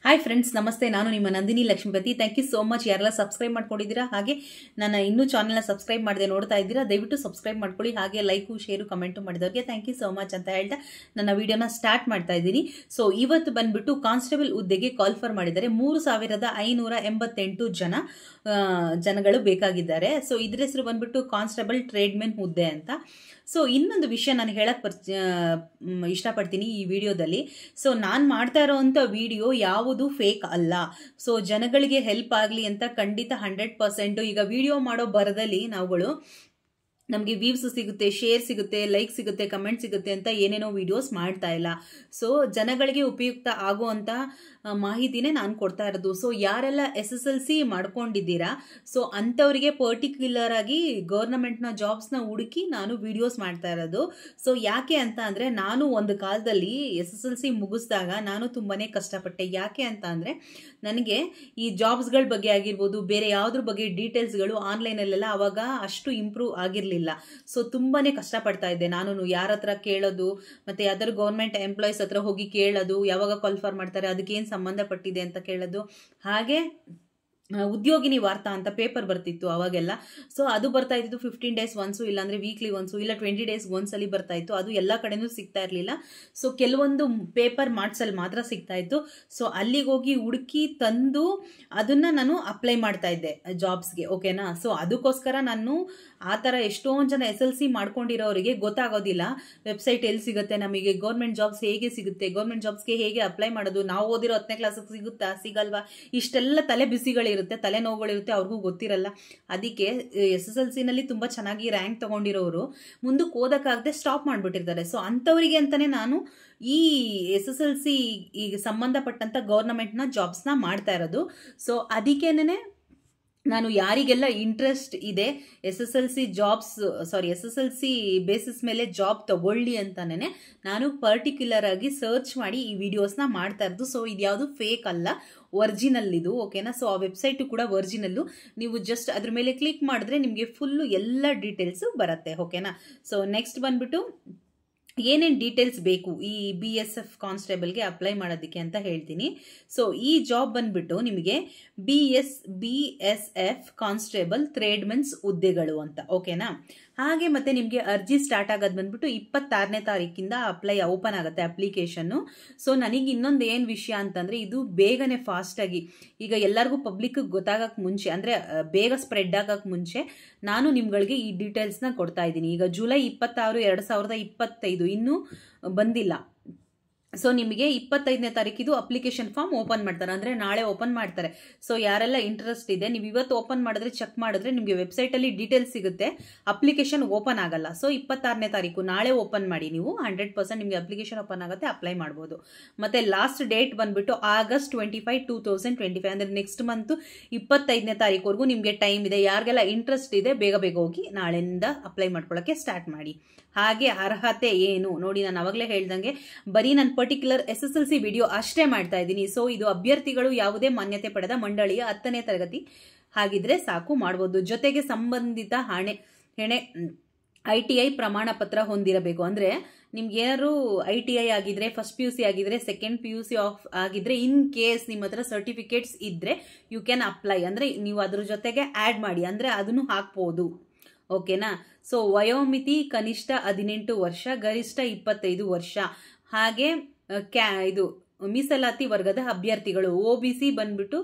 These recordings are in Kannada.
ಹಾಯ್ ಫ್ರೆಂಡ್ಸ್, ನಮಸ್ತೆ. ನಾನು ನಿಮ್ಮ Nandini Lakshmipathi. Thank you so much ಯಾರೆಲ್ಲ ಸಬ್ಸ್ಕ್ರೈಬ್ ಮಾಡ್ಕೊಂಡಿದ್ದೀರಾ, ಹಾಗೆ ನನ್ನ ಇನ್ನೂ ಚಾನಲ್ನ ಸಬ್ಸ್ಕ್ರೈಬ್ ಮಾಡದೆ ನೋಡ್ತಾ ಇದ್ದೀರಾ, ದಯವಿಟ್ಟು ಸಬ್ಸ್ಕ್ರೈಬ್ ಮಾಡ್ಕೊಳ್ಳಿ. ಹಾಗೆ ಲೈಕು, ಶೇರು, ಕಮೆಂಟು ಮಾಡಿದವ್ರಿಗೆ ಥ್ಯಾಂಕ್ ಯು ಸೋ ಮಚ್ ಅಂತ ಹೇಳ್ತಾ ನನ್ನ ವಿಡಿಯೋನ ಸ್ಟಾರ್ಟ್ ಮಾಡ್ತಾ ಇದ್ದೀನಿ. ಸೊ ಇವತ್ತು ಬಂದ್ಬಿಟ್ಟು ಕಾನ್ಸ್ಟೇಬಲ್ ಹುದ್ದೆಗೆ ಕಾಲ್ಫರ್ ಮಾಡಿದ್ದಾರೆ. 3588 ಜನಗಳು ಬೇಕಾಗಿದ್ದಾರೆ. ಸೊ ಇದ್ರ ಹೆಸರು ಬಂದ್ಬಿಟ್ಟು ಕಾನ್ಸ್ಟೇಬಲ್ ಟ್ರೇಡ್ಮೆನ್ ಹುದ್ದೆ ಅಂತ. ಸೊ ಇನ್ನೊಂದು ವಿಷಯ ನಾನು ಹೇಳಕ್ ಇಷ್ಟಪಡ್ತೀನಿ ಈ ವಿಡಿಯೋದಲ್ಲಿ. ಸೊ ನಾನು ಮಾಡ್ತಾ ಇರೋವಂಥ ವಿಡಿಯೋ ಯಾವುದು ಫೇಕ್ ಅಲ್ಲ. ಸೊ ಜನಗಳಿಗೆ ಹೆಲ್ಪ್ ಆಗಲಿ ಅಂತ ಖಂಡಿತ 100%. ಈಗ ವಿಡಿಯೋ ಮಾಡೋ ಬರದಲ್ಲಿ ನಾವುಗಳು ನಮಗೆ ವ್ಯೂಸ್ ಸಿಗುತ್ತೆ, ಶೇರ್ ಸಿಗುತ್ತೆ, ಲೈಕ್ ಸಿಗುತ್ತೆ, ಕಮೆಂಟ್ ಸಿಗುತ್ತೆ ಅಂತ ಏನೇನೋ ವಿಡಿಯೋಸ್ ಮಾಡ್ತಾ ಇಲ್ಲ. ಸೊ ಜನಗಳಿಗೆ ಉಪಯುಕ್ತ ಆಗುವಂಥ ಮಾಹಿತಿನೇ ನಾನು ಕೊಡ್ತಾ ಇರೋದು. ಸೊ ಯಾರೆಲ್ಲ SSLC ಮಾಡ್ಕೊಂಡಿದ್ದೀರಾ, ಸೊ ಅಂಥವರಿಗೆ ಪರ್ಟಿಕ್ಯುಲರ್ ಆಗಿ ಗೌರ್ನಮೆಂಟ್ನ ಜಾಬ್ಸ್ನ ಹುಡುಕಿ ನಾನು ವಿಡಿಯೋಸ್ ಮಾಡ್ತಾ ಇರೋದು. ಸೊ ಯಾಕೆ ಅಂತ ಅಂದರೆ, ನಾನು ಒಂದು ಕಾಲದಲ್ಲಿ SSLC ಮುಗಿಸಿದಾಗ ನಾನು ತುಂಬಾ ಕಷ್ಟಪಟ್ಟೆ. ಯಾಕೆ ಅಂತ ಅಂದರೆ, ನನಗೆ ಈ ಜಾಬ್ಸ್ಗಳ ಬಗ್ಗೆ ಆಗಿರ್ಬೋದು, ಬೇರೆ ಯಾವುದ್ರ ಬಗ್ಗೆ ಡೀಟೇಲ್ಸ್ಗಳು ಆನ್ಲೈನಲ್ಲೆಲ್ಲ ಅವಾಗ ಅಷ್ಟು ಇಂಪ್ರೂವ್ ಆಗಿರಲಿಲ್ಲ. ಸೊ ತುಂಬಾನೇ ಕಷ್ಟಪಡ್ತಾ ಇದ್ದೆ. ನಾನು ಯಾರ ಹತ್ರ ಕೇಳೋದು, ಮತ್ತೆ ಯಾವ್ದಾದ್ರು ಗೌರ್ಮೆಂಟ್ ಎಂಪ್ಲಾಯೀಸ್ ಹತ್ರ ಹೋಗಿ ಕೇಳೋದು, ಯಾವಾಗ ಕಾಲ್ಫರ್ ಮಾಡ್ತಾರೆ, ಅದಕ್ಕೇನು ಸಂಬಂಧಪಟ್ಟಿದೆ ಅಂತ ಕೇಳೋದು. ಹಾಗೆ ಉದ್ಯೋಗಿನಿ ವಾರ್ತಾ ಅಂತ ಪೇಪರ್ ಬರ್ತಿತ್ತು ಅವಾಗೆಲ್ಲ. ಸೊ ಅದು ಬರ್ತಾ ಇತ್ತು 15 ಡೇಸ್ ಒನ್ಸು, ಇಲ್ಲಾಂದ್ರೆ ವೀಕ್ಲಿ ಒನ್ಸು, ಇಲ್ಲ 20 ಡೇಸ್ ಒಂದ್ಸಲಿ ಬರ್ತಾ ಇತ್ತು. ಅದು ಎಲ್ಲ ಕಡೆನೂ ಸಿಗ್ತಾ ಇರಲಿಲ್ಲ. ಸೊ ಕೆಲವೊಂದು ಪೇಪರ್ ಮಾರ್ಟ್ಸಲ್ಲಿ ಮಾತ್ರ ಸಿಗ್ತಾ ಇತ್ತು. ಸೊ ಅಲ್ಲಿಗೆ ಹೋಗಿ ಹುಡುಕಿ ತಂದು ಅದನ್ನ ನಾನು ಅಪ್ಲೈ ಮಾಡ್ತಾ ಇದ್ದೆ ಜಾಬ್ಸ್ಗೆ. ಓಕೆನಾ. ಸೊ ಅದಕ್ಕೋಸ್ಕರ ನಾನು ಆ ಥರ ಎಷ್ಟೊಂದು ಜನ SLC ಮಾಡ್ಕೊಂಡಿರೋರಿಗೆ ಗೊತ್ತಾಗೋದಿಲ್ಲ ವೆಬ್ಸೈಟ್ ಎಲ್ಲಿ ಸಿಗುತ್ತೆ, ನಮಗೆ ಗೌರ್ಮೆಂಟ್ ಜಾಬ್ಸ್ ಹೇಗೆ ಸಿಗುತ್ತೆ, ಗೌರ್ಮೆಂಟ್ ಜಾಬ್ಸ್ಗೆ ಹೇಗೆ ಅಪ್ಲೈ ಮಾಡೋದು, ನಾವು ಓದಿರೋ 10ನೇ ಕ್ಲಾಸಿಗೆ ಸಿಗುತ್ತಾ, ಸಿಗಲ್ವಾ, ಇಷ್ಟೆಲ್ಲ ತಲೆ ಬಿಸಿಗಳಿರುತ್ತೆ, ತಲೆನೋವುಗಳಿರುತ್ತೆ, ಅವ್ರಿಗೂ ಗೊತ್ತಿರಲ್ಲ. ಅದಕ್ಕೆ SSLCನಲ್ಲಿ ತುಂಬ ಚೆನ್ನಾಗಿ ರ್ಯಾಂಕ್ ತಗೊಂಡಿರೋರು ಮುಂದಕ್ಕೆ ಓದಕ್ಕಾಗದೆ ಸ್ಟಾಪ್ ಮಾಡಿಬಿಟ್ಟಿರ್ತಾರೆ. ಸೊ ಅಂಥವರಿಗೆ ಅಂತಾನೆ ನಾನು ಈ SSLC ಈಗ ಸಂಬಂಧಪಟ್ಟಂತ ಗೌರ್ನಮೆಂಟ್ನ ಜಾಬ್ಸ್ನ ಮಾಡ್ತಾ ಇರೋದು. ಸೊ ಅದಕ್ಕೇನೆ ನಾನು ಯಾರಿಗೆಲ್ಲ ಇಂಟ್ರೆಸ್ಟ್ ಇದೆ SSLC ಬೇಸಿಸ್ ಮೇಲೆ ಜಾಬ್ ತಗೊಳ್ಳಿ ಅಂತಾನೆ ನಾನು ಪರ್ಟಿಕ್ಯುಲರ್ ಆಗಿ ಸರ್ಚ್ ಮಾಡಿ ಈ ವಿಡಿಯೋಸ್ನ ಮಾಡ್ತಾ ಇರೋದು. ಸೊ ಇದು ಯಾವುದು ಫೇಕ್ ಅಲ್ಲ, ಒರಿಜಿನಲ್ ಇದು. ಓಕೆನಾ. ಸೊ ಆ ವೆಬ್ಸೈಟು ಕೂಡ ಒರಿಜಿನಲ್ಲು. ನೀವು ಜಸ್ಟ್ ಅದ್ರ ಮೇಲೆ ಕ್ಲಿಕ್ ಮಾಡಿದ್ರೆ ನಿಮಗೆ ಫುಲ್ಲು ಎಲ್ಲ ಡೀಟೇಲ್ಸು ಬರುತ್ತೆ. ಓಕೆನಾ. ಸೊ ನೆಕ್ಸ್ಟ್ ಬಂದ್ಬಿಟ್ಟು ಏನೇನು ಡೀಟೇಲ್ಸ್ ಬೇಕು ಈ BSF ಕಾನ್ಸ್ಟೇಬಲ್ಗೆ ಅಪ್ಲೈ ಮಾಡೋದಕ್ಕೆ ಅಂತ ಹೇಳ್ತೀನಿ. ಸೊ ಈ ಜಾಬ್ ಬಂದ್ಬಿಟ್ಟು ನಿಮಗೆ BSF ಕಾನ್ಸ್ಟೇಬಲ್ ಟ್ರೇಡ್ಮೆನ್ಸ್ ಹುದ್ದೆಗಳು ಅಂತ. ಓಕೆನಾ. ಹಾಗೆ ಮತ್ತೆ ನಿಮಗೆ ಅರ್ಜಿ ಸ್ಟಾರ್ಟ್ ಆಗೋದು ಬಂದ್ಬಿಟ್ಟು 26ನೇ ತಾರೀಕಿಂದ ಓಪನ್ ಆಗುತ್ತೆ ಅಪ್ಲಿಕೇಶನ್ನು. ಸೊ ನನಗೆ ಇನ್ನೊಂದು ಏನು ವಿಷಯ ಅಂತಂದರೆ, ಇದು ಬೇಗನೆ ಫಾಸ್ಟಾಗಿ ಈಗ ಎಲ್ಲರಿಗೂ ಪಬ್ಲಿಕ್ ಗೊತ್ತಾಗಕ್ಕೆ ಮುಂಚೆ, ಅಂದರೆ ಬೇಗ ಸ್ಪ್ರೆಡ್ ಆಗಕ್ಕೆ ಮುಂಚೆ ನಾನು ನಿಮ್ಗಳಿಗೆ ಈ ಡೀಟೇಲ್ಸ್ನ ಕೊಡ್ತಾ ಇದ್ದೀನಿ. ಈಗ ಜುಲೈ 26, 2025 ಇನ್ನೂ ಬಂದಿಲ್ಲ. ಸೊ ನಿಮಗೆ 25ನೇ ತಾರೀಕಿದು ಅಪ್ಲಿಕೇಶನ್ ಫಾರ್ಮ್ ಓಪನ್ ಮಾಡ್ತಾರೆ, ಅಂದರೆ ನಾಳೆ ಓಪನ್ ಮಾಡ್ತಾರೆ. ಸೊ ಯಾರೆಲ್ಲ ಇಂಟ್ರೆಸ್ಟ್ ಇದೆ, ನೀವು ಇವತ್ತು ಓಪನ್ ಮಾಡಿದ್ರೆ, ಚೆಕ್ ಮಾಡಿದ್ರೆ ನಿಮಗೆ ವೆಬ್ಸೈಟಲ್ಲಿ ಡೀಟೇಲ್ಸ್ ಸಿಗುತ್ತೆ, ಅಪ್ಲಿಕೇಶನ್ ಓಪನ್ ಆಗಲ್ಲ. ಸೊ 26ನೇ ತಾರೀಕು ನಾಳೆ ಓಪನ್ ಮಾಡಿ, ನೀವು 100% ನಿಮಗೆ ಅಪ್ಲಿಕೇಶನ್ ಓಪನ್ ಆಗುತ್ತೆ, ಅಪ್ಲೈ ಮಾಡ್ಬೋದು. ಮತ್ತೆ ಲಾಸ್ಟ್ ಡೇಟ್ ಬಂದ್ಬಿಟ್ಟು August 25, 2025, ಅಂದರೆ ನೆಕ್ಸ್ಟ್ ಮಂತ್ 25ನೇ ತಾರೀಕುವರೆಗೂ ನಿಮಗೆ ಟೈಮ್ ಇದೆ. ಯಾರಿಗೆಲ್ಲ ಇಂಟ್ರೆಸ್ಟ್ ಇದೆ ಬೇಗ ಬೇಗ ಹೋಗಿ ನಾಳೆಯಿಂದ ಅಪ್ಲೈ ಮಾಡ್ಕೊಳ್ಳೋಕ್ಕೆ ಸ್ಟಾರ್ಟ್ ಮಾಡಿ. ಹಾಗೆ ಅರ್ಹತೆ ಏನು ನೋಡಿ, ನಾನು ಅವಾಗಲೇ ಹೇಳ್ದಂಗೆ ಬರೀ ನಾನು ಪರ್ಟಿಕ್ಯುಲರ್ SSLC ವಿಡಿಯೋ ಅಷ್ಟೇ ಮಾಡ್ತಾ ಇದ್ದೀನಿ. ಸೊ ಇದು ಅಭ್ಯರ್ಥಿಗಳು ಯಾವುದೇ ಮಾನ್ಯತೆ ಪಡೆದ ಮಂಡಳಿಯ 10ನೇ ತರಗತಿ ಹಾಗಿದ್ರೆ ಸಾಕು, ಮಾಡ್ಬೋದು. ಜೊತೆಗೆ ಸಂಬಂಧಿತ ಹಣೆ ITI ಪ್ರಮಾಣ ಪತ್ರ ಹೊಂದಿರಬೇಕು. ಅಂದರೆ ನಿಮ್ಗೆ ಏನಾದ್ರು ITI ಆಗಿದ್ರೆ, ಫಸ್ಟ್ PUC ಆಗಿದ್ರೆ, ಸೆಕೆಂಡ್ PUC ಆಗಿದ್ರೆ, ಇನ್ ಕೇಸ್ ನಿಮ್ಮ ಹತ್ರ ಸರ್ಟಿಫಿಕೇಟ್ಸ್ ಇದ್ರೆ ಯು ಕ್ಯಾನ್ ಅಪ್ಲೈ. ಅಂದರೆ ನೀವು ಅದ್ರ ಜೊತೆಗೆ ಆ್ಯಡ್ ಮಾಡಿ, ಅಂದರೆ ಅದನ್ನು ಹಾಕ್ಬೋದು. ಓಕೆನಾ. ಸೊ ವಯೋಮಿತಿ ಕನಿಷ್ಠ 18 ವರ್ಷ, ಗರಿಷ್ಠ 25 ವರ್ಷ. ಹಾಗೆ ಇದು ಮೀಸಲಾತಿ ವರ್ಗದ ಅಭ್ಯರ್ಥಿಗಳು OBC ಬಂದ್ಬಿಟ್ಟು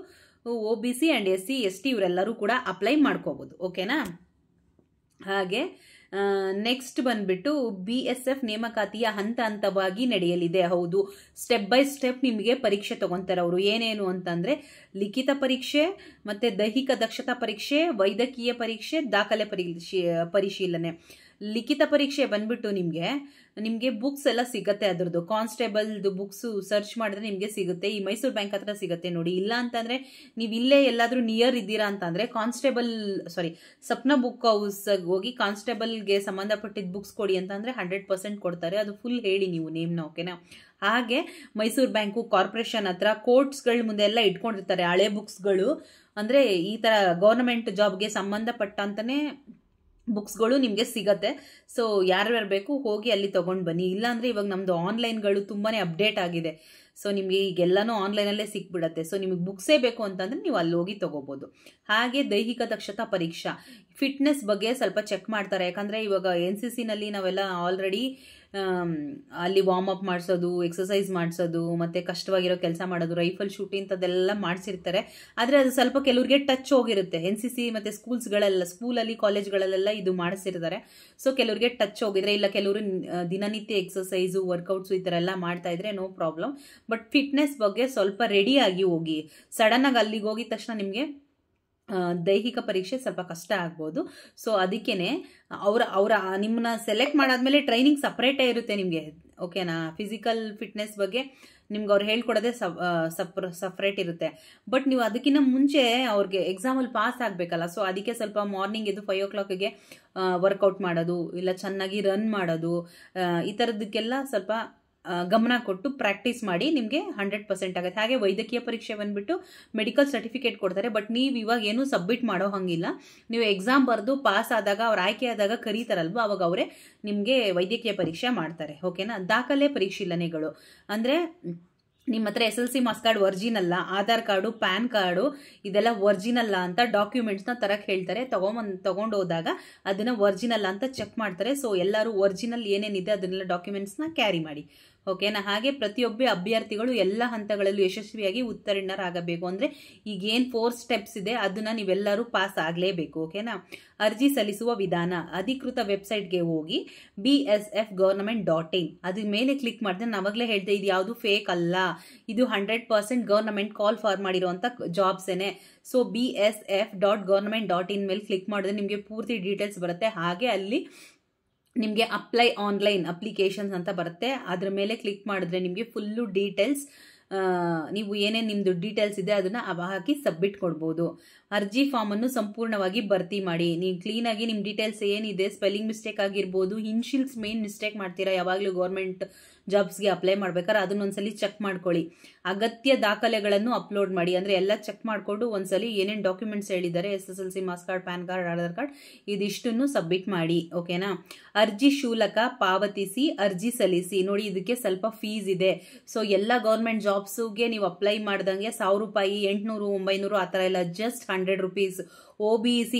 OBC ಅಂಡ್ SC ST ಇವರೆಲ್ಲರೂ ಕೂಡ ಅಪ್ಲೈ ಮಾಡ್ಕೋಬಹುದು. ಓಕೆನಾ. ಹಾಗೆ ನೆಕ್ಸ್ಟ್ ಬಂದ್ಬಿಟ್ಟು BSF ನೇಮಕಾತಿಯ ಹಂತ ಹಂತವಾಗಿ ನಡೆಯಲಿದೆ. ಹೌದು, ಸ್ಟೆಪ್ ಬೈ ಸ್ಟೆಪ್ ನಿಮಗೆ ಪರೀಕ್ಷೆ ತಗೊಂತಾರೆ ಅವರು. ಏನೇನು ಅಂತಂದ್ರೆ, ಲಿಖಿತ ಪರೀಕ್ಷೆ, ಮತ್ತೆ ದೈಹಿಕ ದಕ್ಷತಾ ಪರೀಕ್ಷೆ, ವೈದ್ಯಕೀಯ ಪರೀಕ್ಷೆ, ದಾಖಲೆ ಪರಿಶೀಲನೆ. ಲಿಖಿತ ಪರೀಕ್ಷೆ ಬಂದ್ಬಿಟ್ಟು ನಿಮಗೆ ಬುಕ್ಸ್ ಎಲ್ಲ ಸಿಗುತ್ತೆ, ಅದ್ರದ್ದು ಕಾನ್ಸ್ಟೇಬಲ್ದು ಬುಕ್ಸ್ ಸರ್ಚ್ ಮಾಡಿದ್ರೆ ನಿಮಗೆ ಸಿಗುತ್ತೆ. ಈ ಮೈಸೂರು ಬ್ಯಾಂಕ್ ಹತ್ರ ಸಿಗುತ್ತೆ ನೋಡಿ. ಇಲ್ಲ ಅಂತಂದ್ರೆ ನೀವು ಇಲ್ಲೇ ಎಲ್ಲಾದ್ರೂ ನಿಯರ್ ಇದ್ದೀರಾ ಅಂತಂದ್ರೆ ಸಪ್ನ ಬುಕ್ ಹೌಸ್ ಹೋಗಿ ಕಾನ್ಸ್ಟೇಬಲ್ಗೆ ಸಂಬಂಧಪಟ್ಟಿದ್ದ ಬುಕ್ಸ್ ಕೊಡಿ ಅಂತಂದ್ರೆ 100% ಕೊಡ್ತಾರೆ. ಅದು ಫುಲ್ ಹೇಳಿ ನೀವು ನೇಮ್ನ. ಓಕೆನಾ. ಹಾಗೆ ಮೈಸೂರು ಬ್ಯಾಂಕು, ಕಾರ್ಪೊರೇಷನ್ ಹತ್ರ, ಕೋರ್ಟ್ಸ್ಗಳ ಮುಂದೆ ಎಲ್ಲ ಇಟ್ಕೊಂಡಿರ್ತಾರೆ ಹಳೆ ಬುಕ್ಸ್ಗಳು. ಅಂದ್ರೆ ಈ ತರ ಗವರ್ನಮೆಂಟ್ ಜಾಬ್ಗೆ ಸಂಬಂಧಪಟ್ಟಂತಾನೆ ಬುಕ್ಸ್ಗಳು ನಿಮಗೆ ಸಿಗತ್ತೆ. ಸೊ ಯಾರ್ಯಾರು ಬೇಕು ಹೋಗಿ ಅಲ್ಲಿ ತಗೊಂಡು ಬನ್ನಿ. ಇಲ್ಲಾಂದ್ರೆ ಇವಾಗ ನಮ್ದು ಆನ್ಲೈನ್ಗಳು ತುಂಬಾನೇ ಅಪ್ಡೇಟ್ ಆಗಿದೆ. ಸೊ ನಿಮಗೆ ಈಗೆಲ್ಲನೂ ಆನ್ಲೈನಲ್ಲೇ ಸಿಕ್ಬಿಡತ್ತೆ. ಸೊ ನಿಮಗೆ ಬುಕ್ಸೇ ಬೇಕು ಅಂತಂದರೆ ನೀವು ಅಲ್ಲಿ ಹೋಗಿ ತೊಗೋಬೋದು. ಹಾಗೆ ದೈಹಿಕ ದಕ್ಷತಾ ಪರೀಕ್ಷಾ, ಫಿಟ್ನೆಸ್ ಬಗ್ಗೆ ಸ್ವಲ್ಪ ಚೆಕ್ ಮಾಡ್ತಾರೆ. ಯಾಕಂದರೆ ಇವಾಗ NCCನಲ್ಲಿ ನಾವೆಲ್ಲ ಆಲ್ರೆಡಿ ಅಲ್ಲಿ ವಾರ್ಮ್ ಅಪ್ ಮಾಡಿಸೋದು, ಎಕ್ಸಸೈಸ್ ಮಾಡಿಸೋದು, ಮತ್ತು ಕಷ್ಟವಾಗಿರೋ ಕೆಲಸ ಮಾಡೋದು, ರೈಫಲ್ ಶೂಟ್ ಇಂಥದ್ದೆಲ್ಲ ಮಾಡಿಸಿರ್ತಾರೆ. ಆದರೆ ಅದು ಸ್ವಲ್ಪ ಕೆಲವ್ರಿಗೆ ಟಚ್ ಹೋಗಿರುತ್ತೆ. NCC ಮತ್ತು ಸ್ಕೂಲಲ್ಲಿ ಕಾಲೇಜ್ಗಳಲ್ಲೆಲ್ಲ ಇದು ಮಾಡಿಸಿರ್ತಾರೆ. ಸೊ ಕೆಲವ್ರಿಗೆ ಟಚ್ ಹೋಗಿದ್ರೆ, ಇಲ್ಲ ಕೆಲವರು ದಿನನಿತ್ಯ ಎಕ್ಸಸೈಸು, ವರ್ಕೌಟ್ಸು ಈ ಥರ ಎಲ್ಲ ಮಾಡ್ತಾ ಇದ್ರೆ ನೋ ಪ್ರಾಬ್ಲಮ್. ಬಟ್ ಫಿಟ್ನೆಸ್ ಬಗ್ಗೆ ಸ್ವಲ್ಪ ರೆಡಿಯಾಗಿ ಹೋಗಿ. ಸಡನ್ನಾಗಿ ಅಲ್ಲಿಗೆ ಹೋಗಿದ ತಕ್ಷಣ ನಿಮಗೆ ದೈಹಿಕ ಪರೀಕ್ಷೆ ಸ್ವಲ್ಪ ಕಷ್ಟ ಆಗ್ಬೋದು. ಸೊ ಅದಕ್ಕೇನೆ ಅವರ ನಿಮ್ಮನ್ನ ಸೆಲೆಕ್ಟ್ ಮಾಡಾದ್ಮೇಲೆ ಟ್ರೈನಿಂಗ್ ಸಪ್ರೇಟೇ ಇರುತ್ತೆ ನಿಮಗೆ, ಓಕೆನಾ. ಫಿಸಿಕಲ್ ಫಿಟ್ನೆಸ್ ಬಗ್ಗೆ ನಿಮ್ಗೆ ಅವ್ರು ಹೇಳ್ಕೊಡೋದೇ ಸಪ್ರೇಟ್ ಇರುತ್ತೆ. ಬಟ್ ನೀವು ಅದಕ್ಕಿಂತ ಮುಂಚೆ ಅವ್ರಿಗೆ ಎಕ್ಸಾಮಲ್ಲಿ ಪಾಸ್ ಆಗಬೇಕಲ್ಲ. ಸೊ ಅದಕ್ಕೆ ಸ್ವಲ್ಪ ಮಾರ್ನಿಂಗ್ ಎದ್ದು 5 o'clockಗೆ ವರ್ಕೌಟ್ ಮಾಡೋದು, ಇಲ್ಲ ಚೆನ್ನಾಗಿ ರನ್ ಮಾಡೋದು, ಈ ಥರದಕ್ಕೆಲ್ಲ ಸ್ವಲ್ಪ ಗಮನ ಕೊಟ್ಟು ಪ್ರಾಕ್ಟೀಸ್ ಮಾಡಿ ನಿಮಗೆ 100% ಆಗುತ್ತೆ. ಹಾಗೆ ವೈದ್ಯಕೀಯ ಪರೀಕ್ಷೆ ಬಂದುಬಿಟ್ಟು ಮೆಡಿಕಲ್ ಸರ್ಟಿಫಿಕೇಟ್ ಕೊಡ್ತಾರೆ. ಬಟ್ ನೀವು ಇವಾಗ ಏನೂ ಸಬ್ಮಿಟ್ ಮಾಡೋ ಹಂಗಿಲ್ಲ. ನೀವು ಎಕ್ಸಾಮ್ ಬರೆದು ಪಾಸ್ ಆದಾಗ, ಅವ್ರು ಆಯ್ಕೆ ಆದಾಗ ಕರೀತಾರಲ್ವ, ಅವಾಗ ಅವರೇ ನಿಮಗೆ ವೈದ್ಯಕೀಯ ಪರೀಕ್ಷೆ ಮಾಡ್ತಾರೆ, ಓಕೆನಾ. ದಾಖಲೆ ಪರಿಶೀಲನೆಗಳು ಅಂದರೆ ನಿಮ್ಮ ಹತ್ರ SLC ಮಾರ್ಕ್ಸ್ ಕಾರ್ಡ್ ಒರಿಜಿನಲ್ಲ, ಆಧಾರ್ ಕಾರ್ಡು, ಪ್ಯಾನ್ ಕಾರ್ಡು ಇದೆಲ್ಲ ಒರಿಜಿನಲ್ಲ ಅಂತ ಡಾಕ್ಯುಮೆಂಟ್ಸ್ನ ತರಕ್ಕೆ ಹೇಳ್ತಾರೆ. ತಗೊಂಡು ಹೋದಾಗ ಅದನ್ನು ಒರಿಜಿನಲ್ ಅಂತ ಚೆಕ್ ಮಾಡ್ತಾರೆ. ಸೊ ಎಲ್ಲರೂ ಒರಿಜಿನಲ್ ಏನೇನಿದೆ ಅದನ್ನೆಲ್ಲ ಡಾಕ್ಯುಮೆಂಟ್ಸ್ನ ಕ್ಯಾರಿ ಮಾಡಿ, ಓಕೆನಾ. ಹಾಗೆ ಪ್ರತಿಯೊಬ್ಬ ಅಭ್ಯರ್ಥಿಗಳು ಎಲ್ಲ ಹಂತಗಳಲ್ಲೂ ಯಶಸ್ವಿಯಾಗಿ ಉತ್ತೀರ್ಣರಾಗಬೇಕು. ಅಂದರೆ ಈಗೇನು 4 ಸ್ಟೆಪ್ಸ್ ಇದೆ ಅದನ್ನು ನೀವೆಲ್ಲರೂ ಪಾಸ್ ಆಗಲೇಬೇಕು, ಓಕೆನಾ. ಅರ್ಜಿ ಸಲ್ಲಿಸುವ ವಿಧಾನ, ಅಧಿಕೃತ ವೆಬ್ಸೈಟ್ಗೆ ಹೋಗಿ bsfgovernment.in ಅದ್ರ ಮೇಲೆ ಕ್ಲಿಕ್ ಮಾಡಿದ್ರೆ, ನಾನು ಅವಾಗಲೇ ಹೇಳಿದೆ ಇದು ಯಾವುದು ಫೇಕ್ ಅಲ್ಲ, ಇದು 100% ಗವರ್ನಮೆಂಟ್ ಕಾಲ್ ಫಾರ್ ಮಾಡಿರೋಂಥ ಜಾಬ್ಸೇನೆ. ಸೊ bsf.government.in ಮೇಲೆ ಕ್ಲಿಕ್ ಮಾಡಿದ್ರೆ ನಿಮಗೆ ಪೂರ್ತಿ ಡೀಟೇಲ್ಸ್ ಬರುತ್ತೆ. ಹಾಗೆ ಅಲ್ಲಿ ನಿಮಗೆ ಅಪ್ಲೈ ಆನ್ಲೈನ್ ಅಪ್ಲಿಕೇಶನ್ಸ್ ಅಂತ ಬರುತ್ತೆ. ಅದ್ರ ಮೇಲೆ ಕ್ಲಿಕ್ ಮಾಡಿದ್ರೆ ನಿಮಗೆ ಫುಲ್ಲು ಡೀಟೇಲ್ಸ್, ನೀವು ಏನೇನು ನಿಮ್ಮದು ಡೀಟೇಲ್ಸ್ ಇದೆ ಅದನ್ನು ಹಾಕಿ ಸಬ್ಮಿಟ್ ಕೊಡ್ಬೋದು. ಅರ್ಜಿ ಫಾರ್ಮನ್ನು ಸಂಪೂರ್ಣವಾಗಿ ಭರ್ತಿ ಮಾಡಿ. ನೀವು ಕ್ಲೀನಾಗಿ ನಿಮ್ಮ ಡೀಟೇಲ್ಸ್ ಏನಿದೆ, ಸ್ಪೆಲ್ಲಿಂಗ್ ಮಿಸ್ಟೇಕ್ ಆಗಿರ್ಬೋದು, ಇನ್ಶಿಯಲ್ಸ್ ಮೇನ್ ಮಿಸ್ಟೇಕ್ ಮಾಡ್ತೀರಾ ಯಾವಾಗಲೂ ಗೌರ್ಮೆಂಟ್ ಜಾಬ್ಸ್ಗೆ ಅಪ್ಲೈ ಮಾಡ್ಬೇಕಾದ್ರೆ, ಅದನ್ನೊಂದ್ಸಲಿ ಚೆಕ್ ಮಾಡ್ಕೊಳ್ಳಿ. ಅಗತ್ಯ ದಾಖಲೆಗಳನ್ನು ಅಪ್ಲೋಡ್ ಮಾಡಿ. ಅಂದರೆ ಎಲ್ಲ ಚೆಕ್ ಮಾಡಿಕೊಂಡು ಒಂದ್ಸಲಿ ಏನೇನು ಡಾಕ್ಯುಮೆಂಟ್ಸ್ ಹೇಳಿದ್ದಾರೆ, SSLC marks card, PAN card, Aadhaar card ಇದಿಷ್ಟನ್ನು ಸಬ್ಮಿಟ್ ಮಾಡಿ, ಓಕೆನಾ. ಅರ್ಜಿ ಶುಲ್ಕ ಪಾವತಿಸಿ ಅರ್ಜಿ ಸಲ್ಲಿಸಿ. ನೋಡಿ ಇದಕ್ಕೆ ಸ್ವಲ್ಪ ಫೀಸ್ ಇದೆ. ಸೊ ಎಲ್ಲ ಗೌರ್ಮೆಂಟ್ ಜಾಬ್ಸ್ಗೆ ನೀವು ಅಪ್ಲೈ ಮಾಡ್ದಂಗೆ 1000 ರೂಪಾಯಿ, 800, 900 ಆ ಥರ ಎಲ್ಲ, ಜಸ್ಟ್ 100 ರೂಪೀಸ್.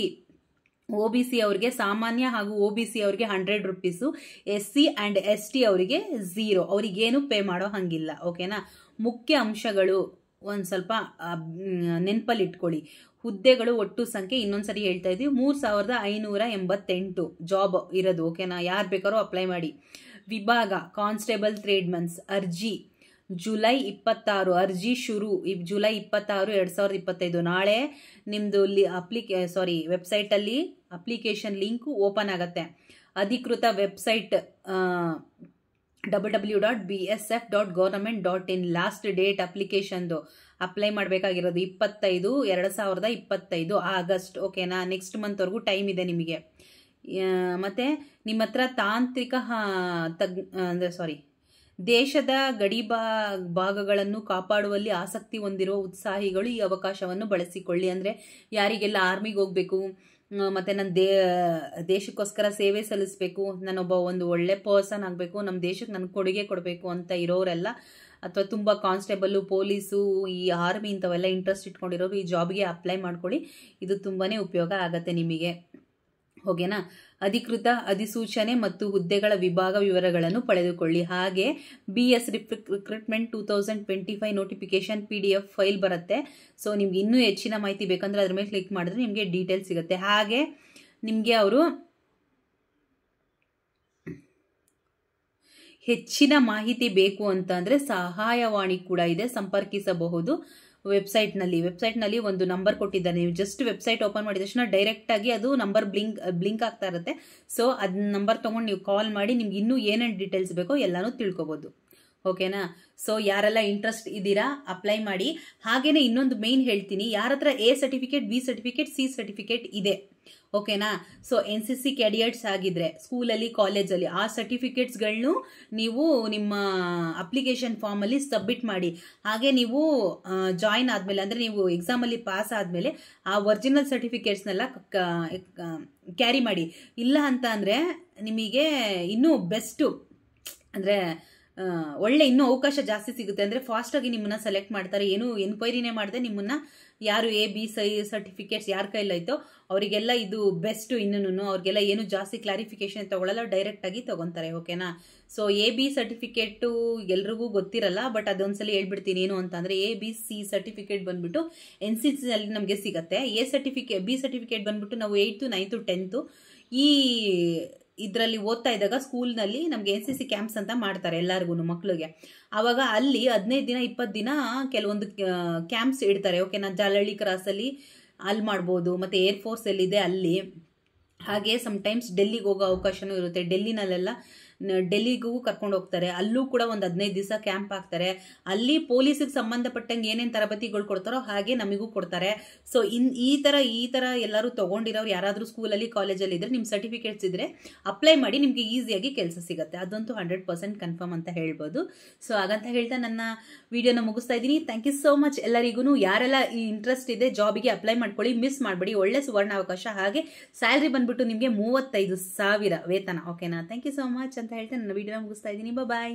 OBC ಅವ್ರಿಗೆ ಸಾಮಾನ್ಯ ಹಾಗೂ OBC ಅವ್ರಿಗೆ 100 ರೂಪೀಸು, SC ಆ್ಯಂಡ್ ST ಅವರಿಗೆ 0, ಅವ್ರಿಗೇನು ಪೇ ಮಾಡೋ ಹಂಗಿಲ್ಲ, ಓಕೆನಾ. ಮುಖ್ಯ ಅಂಶಗಳು ಒಂದು ಸ್ವಲ್ಪ ನೆನಪಲ್ಲಿ ಇಟ್ಕೊಳ್ಳಿ. ಹುದ್ದೆಗಳು ಒಟ್ಟು ಸಂಖ್ಯೆ ಇನ್ನೊಂದ್ಸರಿ ಹೇಳ್ತಾ ಇದ್ದೀವಿ, 3588 ಜಾಬ್ ಇರೋದು, ಓಕೆನಾ. ಯಾರು ಬೇಕಾದ್ರೂ ಅಪ್ಲೈ ಮಾಡಿ. ವಿಭಾಗ ಕಾನ್ಸ್ಟೇಬಲ್ ಟ್ರೇಡ್ಮನ್ಸ್. ಅರ್ಜಿ ಜುಲೈ 26, ಅರ್ಜಿ ಶುರು ಜುಲೈ 26, 2025. ನಾಳೆ ನಿಮ್ಮದು ವೆಬ್ಸೈಟಲ್ಲಿ ಅಪ್ಲಿಕೇಶನ್ ಲಿಂಕ್ ಓಪನ್ ಆಗುತ್ತೆ. ಅಧಿಕೃತ ವೆಬ್ಸೈಟ್ www.bsf.government.in. ಲಾಸ್ಟ್ ಡೇಟ್ ಅಪ್ಲಿಕೇಶನ್ದು ಅಪ್ಲೈ ಮಾಡಬೇಕಾಗಿರೋದು 25/2025 ಆಗಸ್ಟ್, ಓಕೆನಾ. ನೆಕ್ಸ್ಟ್ ಮಂತ್ವರೆಗೂ ಟೈಮ್ ಇದೆ ನಿಮಗೆ. ಮತ್ತು ನಿಮ್ಮ ಹತ್ರ ತಾಂತ್ರಿಕ ದೇಶದ ಗಡಿ ಭಾಗಗಳನ್ನು ಕಾಪಾಡುವಲ್ಲಿ ಆಸಕ್ತಿ ಹೊಂದಿರುವ ಉತ್ಸಾಹಿಗಳು ಈ ಅವಕಾಶವನ್ನು ಬಳಸಿಕೊಳ್ಳಿ. ಅಂದರೆ ಯಾರಿಗೆಲ್ಲ ಆರ್ಮಿಗೆ ಹೋಗಬೇಕು, ಮತ್ತು ನನ್ನ ದೇಶಕ್ಕೋಸ್ಕರ ಸೇವೆ ಸಲ್ಲಿಸಬೇಕು, ನಾನೊಬ್ಬ ಒಂದು ಒಳ್ಳೆ ಪರ್ಸನ್ ಆಗಬೇಕು, ನಮ್ಮ ದೇಶಕ್ಕೆ ನನಗೆ ಕೊಡುಗೆ ಕೊಡಬೇಕು ಅಂತ ಇರೋರೆಲ್ಲ, ಅಥವಾ ತುಂಬ ಕಾನ್ಸ್ಟೇಬಲ್ಲು, ಪೊಲೀಸು, ಈ ಆರ್ಮಿ ಇಂಥವೆಲ್ಲ ಇಂಟ್ರೆಸ್ಟ್ ಇಟ್ಕೊಂಡಿರೋರು ಈ ಜಾಬ್ಗೆ ಅಪ್ಲೈ ಮಾಡ್ಕೊಳ್ಳಿ. ಇದು ತುಂಬಾ ಉಪಯೋಗ ಆಗುತ್ತೆ ನಿಮಗೆ, ಓಕೆನಾ. ಅಧಿಕೃತ ಅಧಿಸೂಚನೆ ಮತ್ತು ಹುದ್ದೆಗಳ ವಿಭಾಗ ವಿವರಗಳನ್ನು ಪಡೆದುಕೊಳ್ಳಿ. ಹಾಗೆ BS recruitment 2025 notification PDF file ಬರುತ್ತೆ. ಸೊ ನಿಮ್ಗೆ ಇನ್ನೂ ಹೆಚ್ಚಿನ ಮಾಹಿತಿ ಬೇಕಂದ್ರೆ ಅದ್ರ ಮೇಲೆ ಕ್ಲಿಕ್ ಮಾಡಿದ್ರೆ ನಿಮಗೆ ಡೀಟೇಲ್ಸ್ ಸಿಗುತ್ತೆ. ಹಾಗೆ ನಿಮಗೆ ಅವರು ಹೆಚ್ಚಿನ ಮಾಹಿತಿ ಬೇಕು ಅಂತಂದರೆ ಸಹಾಯವಾಣಿ ಕೂಡ ಇದೆ, ಸಂಪರ್ಕಿಸಬಹುದು. ವೆಬ್ಸೈಟ್ನಲ್ಲಿ ಒಂದು ನಂಬರ್ ಕೊಟ್ಟಿದ್ದಾರೆ. ನೀವು ಜಸ್ಟ್ ವೆಬ್ಸೈಟ್ ಓಪನ್ ಮಾಡಿದ ತಕ್ಷಣ ಡೈರೆಕ್ಟಾಗಿ ಅದು ನಂಬರ್ ಬ್ಲಿಂಕ್ ಆಗ್ತಾ ಇರುತ್ತೆ. ಸೊ ಅದ್ ನಂಬರ್ ತೊಗೊಂಡು ನೀವು ಕಾಲ್ ಮಾಡಿ ನಿಮ್ಗೆ ಇನ್ನೂ ಏನೇನು ಡೀಟೇಲ್ಸ್ ಬೇಕೋ ಎಲ್ಲನೂ ತಿಳ್ಕೊಬೋದು, ಓಕೆನಾ. ಸೊ ಯಾರೆಲ್ಲ ಇಂಟ್ರೆಸ್ಟ್ ಇದ್ದೀರಾ ಅಪ್ಲೈ ಮಾಡಿ. ಹಾಗೇನೆ ಇನ್ನೊಂದು ಮೇನ್ ಹೇಳ್ತೀನಿ, ಯಾರ ಹತ್ರ A certificate, B certificate, C certificate ಇದೆ, ಓಕೆನಾ. ಸೊ NCC ಕ್ಯಾಡಿಯೇಟ್ಸ್ ಆಗಿದ್ರೆ ಸ್ಕೂಲಲ್ಲಿ, ಕಾಲೇಜಲ್ಲಿ ಆ ಸರ್ಟಿಫಿಕೇಟ್ಸ್ಗಳನ್ನು ನೀವು ನಿಮ್ಮ ಅಪ್ಲಿಕೇಶನ್ ಫಾರ್ಮಲ್ಲಿ ಸಬ್ಮಿಟ್ ಮಾಡಿ. ಹಾಗೆ ನೀವು ಜಾಯಿನ್ ಆದಮೇಲೆ, ಅಂದರೆ ನೀವು ಎಕ್ಸಾಮಲ್ಲಿ ಪಾಸ್ ಆದಮೇಲೆ ಆ ಒರಿಜಿನಲ್ ಸರ್ಟಿಫಿಕೇಟ್ಸ್ನೆಲ್ಲ ಕ್ಯಾರಿ ಮಾಡಿ. ಇಲ್ಲ ಅಂತ ಅಂದರೆ ನಿಮಗೆ ಇನ್ನೂ ಬೆಸ್ಟು, ಅಂದರೆ ಒಳ್ಳೆ ಇನ್ನೂ ಅವಕಾಶ ಜಾಸ್ತಿ ಸಿಗುತ್ತೆ. ಅಂದರೆ ಫಾಸ್ಟಾಗಿ ನಿಮ್ಮನ್ನ ಸೆಲೆಕ್ಟ್ ಮಾಡ್ತಾರೆ. ಏನು ಎನ್ಕ್ವೈರಿನೇ ಮಾಡದೆ ನಿಮ್ಮನ್ನ ಯಾರು A-B ಸರ್ಟಿಫಿಕೇಟ್ಸ್ ಯಾರ ಕೈಲೈತೋ ಅವರಿಗೆಲ್ಲ ಇದು ಬೆಸ್ಟ್. ಇನ್ನೂ ಅವ್ರಿಗೆಲ್ಲ ಏನು ಜಾಸ್ತಿ ಕ್ಲಾರಿಫಿಕೇಶನ್ ತಗೊಳ್ಳಲ್ಲ, ಡೈರೆಕ್ಟಾಗಿ ತೊಗೊತಾರೆ. ಓಕೆನಾ. ಸೊ A-B ಸರ್ಟಿಫಿಕೇಟು ಎಲ್ರಿಗೂ ಗೊತ್ತಿರಲ್ಲ, ಬಟ್ ಅದೊಂದ್ಸಲ ಹೇಳ್ಬಿಡ್ತೀನಿ. ಏನು ಅಂತಂದರೆ A-B-C ಸರ್ಟಿಫಿಕೇಟ್ ಬಂದ್ಬಿಟ್ಟು NCCಯಲ್ಲಿ ನಮಗೆ ಸಿಗುತ್ತೆ. B ಸರ್ಟಿಫಿಕೇಟ್ ಬಂದ್ಬಿಟ್ಟು ನಾವು 8th 9th 10th ಈ ಇದರಲ್ಲಿ ಓದ್ತಾ ಇದ್ದಾಗ ಸ್ಕೂಲ್ನಲ್ಲಿ ನಮಗೆ NCC ಕ್ಯಾಂಪ್ಸ್ ಅಂತ ಮಾಡ್ತಾರೆ ಎಲ್ಲರಿಗೂ ಮಕ್ಕಳಿಗೆ. ಆವಾಗ ಅಲ್ಲಿ 15 ದಿನ 20 ದಿನ ಕೆಲವೊಂದು ಕ್ಯಾಂಪ್ಸ್ ಇಡ್ತಾರೆ. ಓಕೆನಾ. ಜಾಲಹಳ್ಳಿ ಕ್ರಾಸಲ್ಲಿ ಅಲ್ಲಿ ಮಾಡ್ಬೋದು, ಮತ್ತು ಏರ್ಫೋರ್ಸ್ ಎಲ್ಲಿದೆ ಅಲ್ಲಿ. ಹಾಗೆ ಸಮ್ಟೈಮ್ಸ್ ಡೆಲ್ಲಿಗೆ ಹೋಗೋ ಅವಕಾಶನೂ ಇರುತ್ತೆ. ಡೆಲ್ಲಿಗೂ ಕರ್ಕೊಂಡು ಹೋಗ್ತಾರೆ. ಅಲ್ಲೂ ಕೂಡ ಒಂದು 15 ದಿವಸ ಕ್ಯಾಂಪ್ ಹಾಕ್ತಾರೆ. ಅಲ್ಲಿ ಪೊಲೀಸಿಗೆ ಸಂಬಂಧಪಟ್ಟಂಗೆ ಏನೇನು ತರಬೇತಿಗಳು ಕೊಡ್ತಾರೋ ಹಾಗೆ ನಮಗೂ ಕೊಡ್ತಾರೆ. ಸೊ ಈ ಥರ ಎಲ್ಲರೂ ತೊಗೊಂಡಿರೋರು ಯಾರಾದರೂ ಸ್ಕೂಲಲ್ಲಿ ಕಾಲೇಜಲ್ಲಿ ಇದ್ರೆ ನಿಮ್ಮ ಸರ್ಟಿಫಿಕೇಟ್ಸ್ ಇದ್ರೆ ಅಪ್ಲೈ ಮಾಡಿ, ನಿಮಗೆ ಈಸಿಯಾಗಿ ಕೆಲಸ ಸಿಗುತ್ತೆ. ಅದಂತೂ 100% ಕನ್ಫರ್ಮ್ ಅಂತ ಹೇಳ್ಬೋದು. ಸೊ ಹಾಗಂತ ಹೇಳ್ತಾ ನನ್ನ ವಿಡಿಯೋನ ಮುಗಿಸ್ತಾ ಇದ್ದೀನಿ. ಥ್ಯಾಂಕ್ ಯು ಸೋ ಮಚ್ ಎಲ್ಲರಿಗೂ. ಯಾರೆಲ್ಲ ಈ ಇಂಟ್ರೆಸ್ಟ್ ಇದೆ ಜಾಬಿಗೆ ಅಪ್ಲೈ ಮಾಡ್ಕೊಳ್ಳಿ, ಮಿಸ್ ಮಾಡಬೇಡಿ. ಒಳ್ಳೆ ಸುವರ್ಣಾವಕಾಶ. ಹಾಗೆ ಸ್ಯಾಲ್ರಿ ಬಂದ್ಬಿಟ್ಟು ನಿಮಗೆ 35,000 ವೇತನ. ಓಕೆನಾ. ಥ್ಯಾಂಕ್ ಯು ಸೋ ಮಚ್ ಅಂತ ಹೇಳ್ತಾ ನನ್ನ ವಿಡಿಯೋನ ಮುಗಿಸ್ತಾ ಇದ್ದೀನಿ. ಬಾಯ್.